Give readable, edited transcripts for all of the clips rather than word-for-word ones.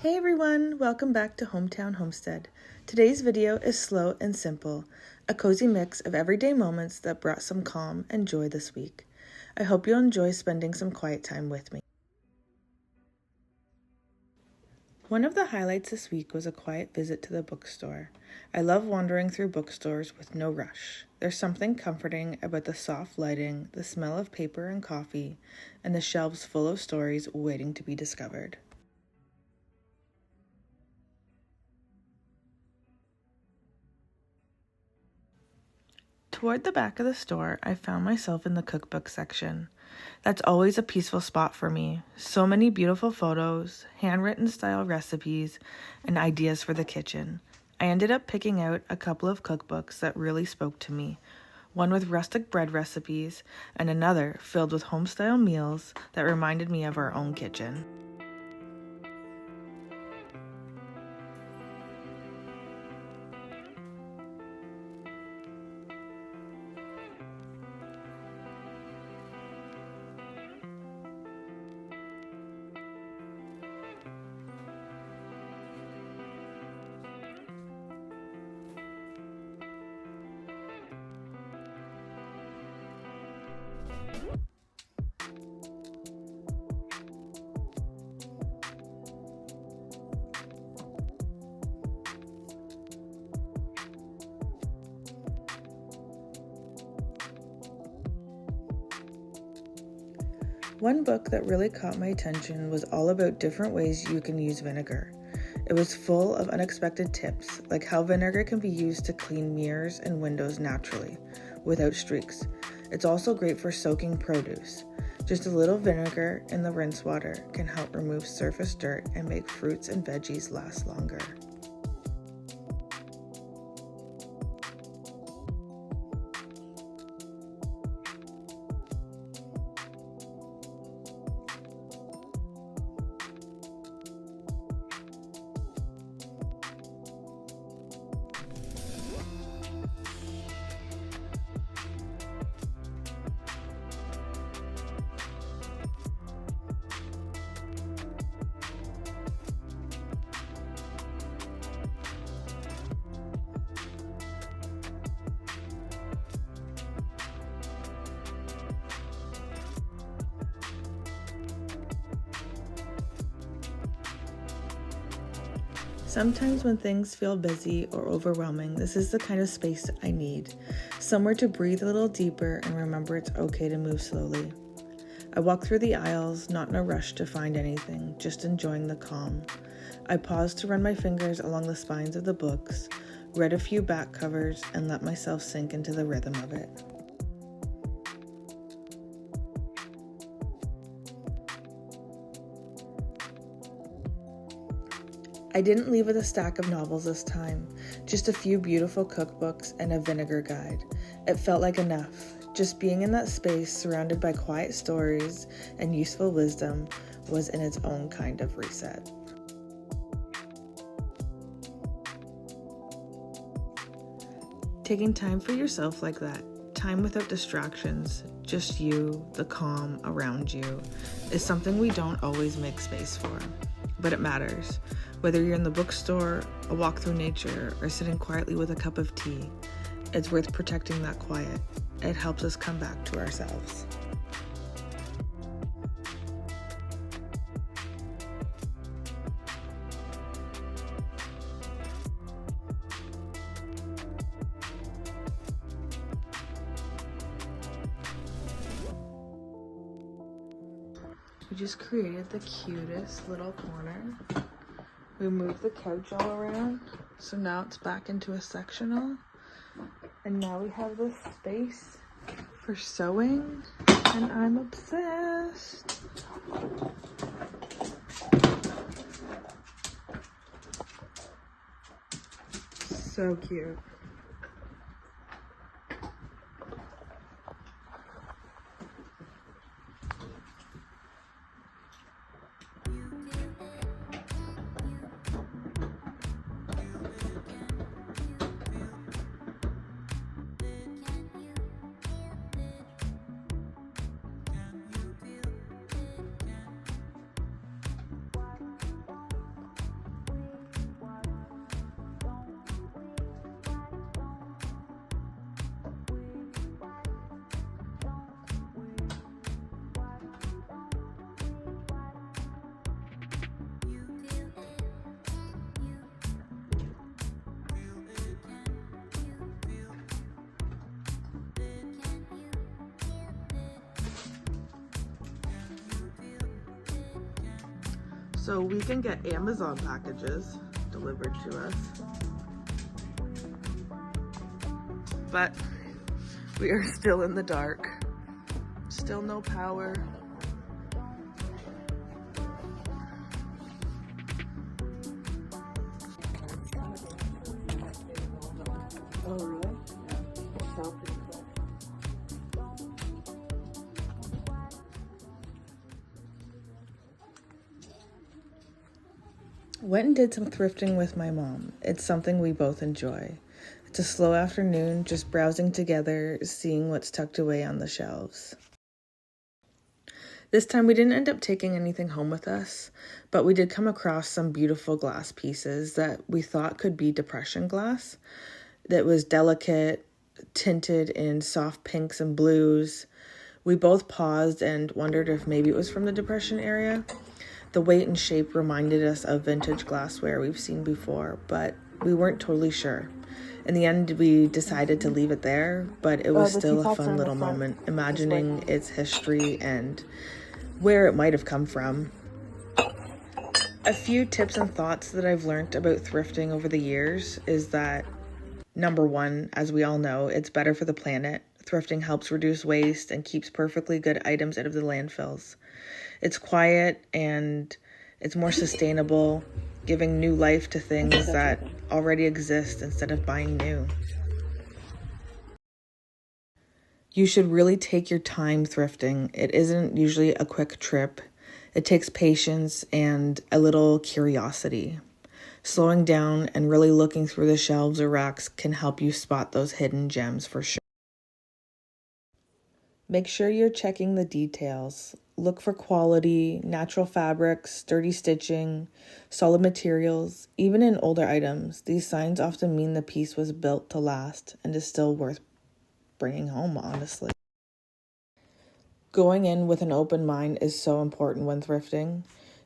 Hey everyone, welcome back to Hometown Homestead. Today's video is slow and simple, a cozy mix of everyday moments that brought some calm and joy this week. I hope you'll enjoy spending some quiet time with me. One of the highlights this week was a quiet visit to the bookstore. I love wandering through bookstores with no rush. There's something comforting about the soft lighting, the smell of paper and coffee, and the shelves full of stories waiting to be discovered. Toward the back of the store, I found myself in the cookbook section. That's always a peaceful spot for me. So many beautiful photos, handwritten style recipes, and ideas for the kitchen. I ended up picking out a couple of cookbooks that really spoke to me. One with rustic bread recipes, and another filled with home-style meals that reminded me of our own kitchen. One book that really caught my attention was all about different ways you can use vinegar. It was full of unexpected tips, like how vinegar can be used to clean mirrors and windows naturally, without streaks. It's also great for soaking produce. Just a little vinegar in the rinse water can help remove surface dirt and make fruits and veggies last longer. Sometimes when things feel busy or overwhelming, this is the kind of space I need. Somewhere to breathe a little deeper and remember it's okay to move slowly. I walk through the aisles, not in a rush to find anything, just enjoying the calm. I pause to run my fingers along the spines of the books, read a few back covers, and let myself sink into the rhythm of it. I didn't leave with a stack of novels this time, just a few beautiful cookbooks and a vinegar guide. It felt like enough. Just being in that space surrounded by quiet stories and useful wisdom was in its own kind of reset. Taking time for yourself like that, time without distractions, just you, the calm around you, is something we don't always make space for, but it matters. Whether you're in the bookstore, a walk through nature, or sitting quietly with a cup of tea, it's worth protecting that quiet. It helps us come back to ourselves. We just created the cutest little corner. We moved the couch all around, so now it's back into a sectional. And now we have this space for sewing, and I'm obsessed. So cute. So we can get Amazon packages delivered to us. But we are still in the dark. Still no power. Oh, really? Went and did some thrifting with my mom. It's something we both enjoy. It's a slow afternoon, just browsing together, seeing what's tucked away on the shelves. This time we didn't end up taking anything home with us, but we did come across some beautiful glass pieces that we thought could be depression glass. That was delicate, tinted in soft pinks and blues. We both paused and wondered if maybe it was from the depression area. The weight and shape reminded us of vintage glassware we've seen before, but we weren't totally sure. In the end, we decided to leave it there, but it was still a fun little moment, imagining its history and where it might have come from. A few tips and thoughts that I've learned about thrifting over the years is that, number one, as we all know, it's better for the planet. Thrifting helps reduce waste and keeps perfectly good items out of the landfills. It's quiet and it's more sustainable, giving new life to things that already exist instead of buying new. You should really take your time thrifting. It isn't usually a quick trip. It takes patience and a little curiosity. Slowing down and really looking through the shelves or racks can help you spot those hidden gems for sure. Make sure you're checking the details. Look for quality, natural fabrics, sturdy stitching, solid materials. Even in older items, these signs often mean the piece was built to last and is still worth bringing home, honestly. Going in with an open mind is so important when thrifting.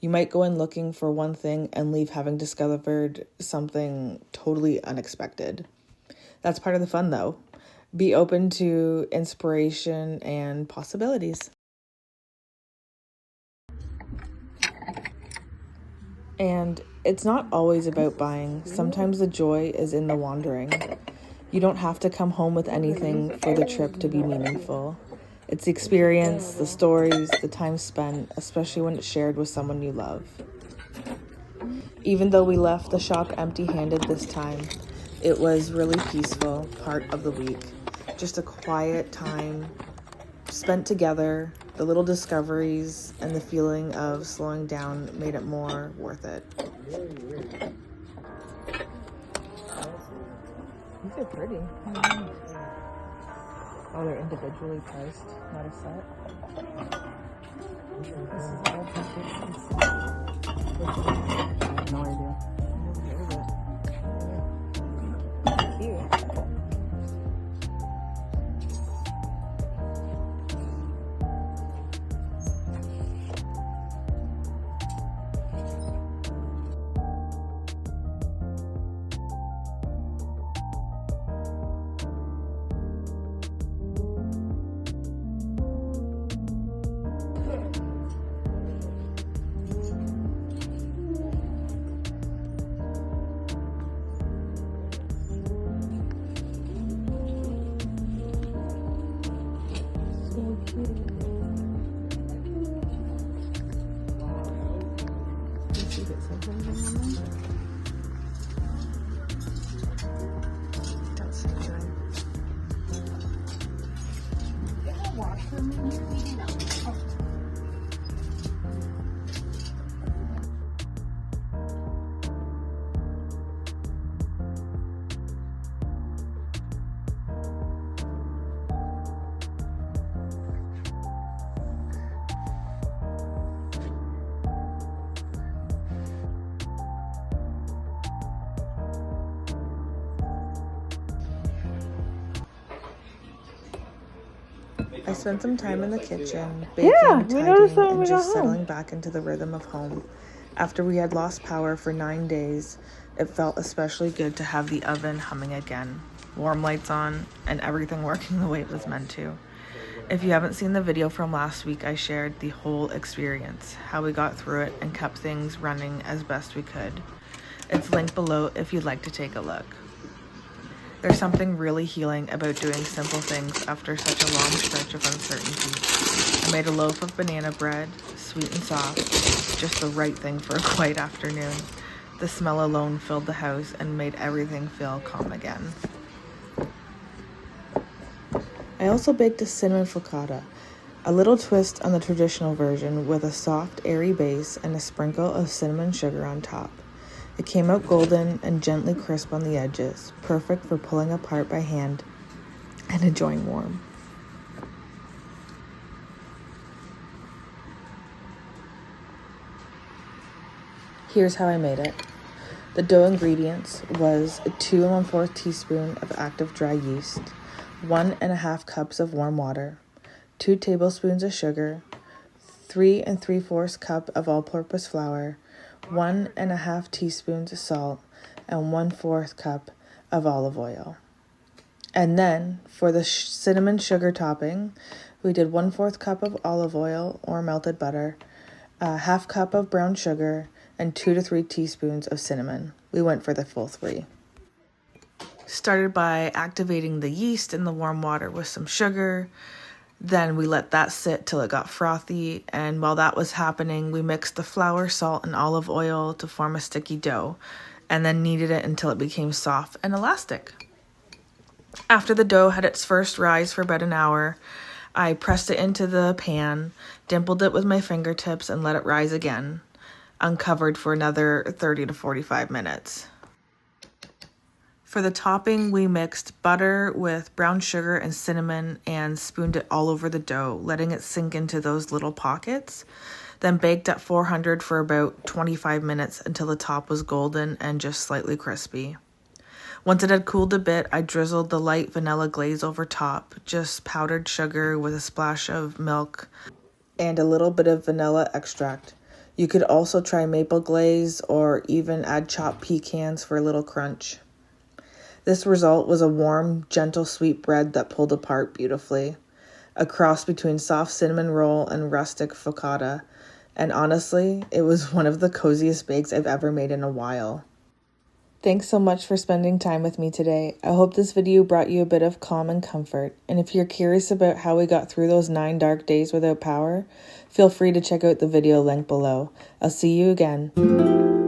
You might go in looking for one thing and leave having discovered something totally unexpected. That's part of the fun, though. Be open to inspiration and possibilities. And it's not always about buying. Sometimes the joy is in the wandering. You don't have to come home with anything for the trip to be meaningful. It's the experience, the stories, the time spent, especially when it's shared with someone you love. Even though we left the shop empty-handed this time, it was really peaceful part of the week. Just a quiet time spent together. The little discoveries and the feeling of slowing down made it more worth it. These are pretty. Oh, they're individually priced, not a set. This is all packaged. I have no idea. I've never heard of it. Cute. I spent some time in the kitchen, baking, tidying, and just settling back into the rhythm of home. After we had lost power for 9 days, it felt especially good to have the oven humming again, warm lights on, and everything working the way it was meant to. If you haven't seen the video from last week, I shared the whole experience, how we got through it and kept things running as best we could. It's linked below if you'd like to take a look. There's something really healing about doing simple things after such a long stretch of uncertainty. I made a loaf of banana bread, sweet and soft, just the right thing for a quiet afternoon. The smell alone filled the house and made everything feel calm again. I also baked a cinnamon focaccia, a little twist on the traditional version with a soft, airy base and a sprinkle of cinnamon sugar on top. It came out golden and gently crisp on the edges, perfect for pulling apart by hand and enjoying warm. Here's how I made it. The dough ingredients was a 2 1/4 teaspoon of active dry yeast, 1½ cups of warm water, 2 tablespoons of sugar, 3 3/4 cup of all-purpose flour, 1½ teaspoons of salt, and 1/4 cup of olive oil. And then for the cinnamon sugar topping, we did 1/4 cup of olive oil or melted butter, a ½ cup of brown sugar, and 2 to 3 teaspoons of cinnamon. We went for the full 3. Started by activating the yeast in the warm water with some sugar. Then we let that sit till it got frothy, and while that was happening, we mixed the flour, salt, and olive oil to form a sticky dough, and then kneaded it until it became soft and elastic. After the dough had its first rise for about an hour, I pressed it into the pan, dimpled it with my fingertips, and let it rise again, uncovered for another 30 to 45 minutes. For the topping, we mixed butter with brown sugar and cinnamon and spooned it all over the dough, letting it sink into those little pockets. Then baked at 400 for about 25 minutes until the top was golden and just slightly crispy. Once it had cooled a bit, I drizzled the light vanilla glaze over top, just powdered sugar with a splash of milk and a little bit of vanilla extract. You could also try maple glaze or even add chopped pecans for a little crunch. This result was a warm, gentle, sweet bread that pulled apart beautifully. A cross between soft cinnamon roll and rustic focaccia. And honestly, it was one of the coziest bakes I've ever made in a while. Thanks so much for spending time with me today. I hope this video brought you a bit of calm and comfort. And if you're curious about how we got through those 9 dark days without power, feel free to check out the video link below. I'll see you again.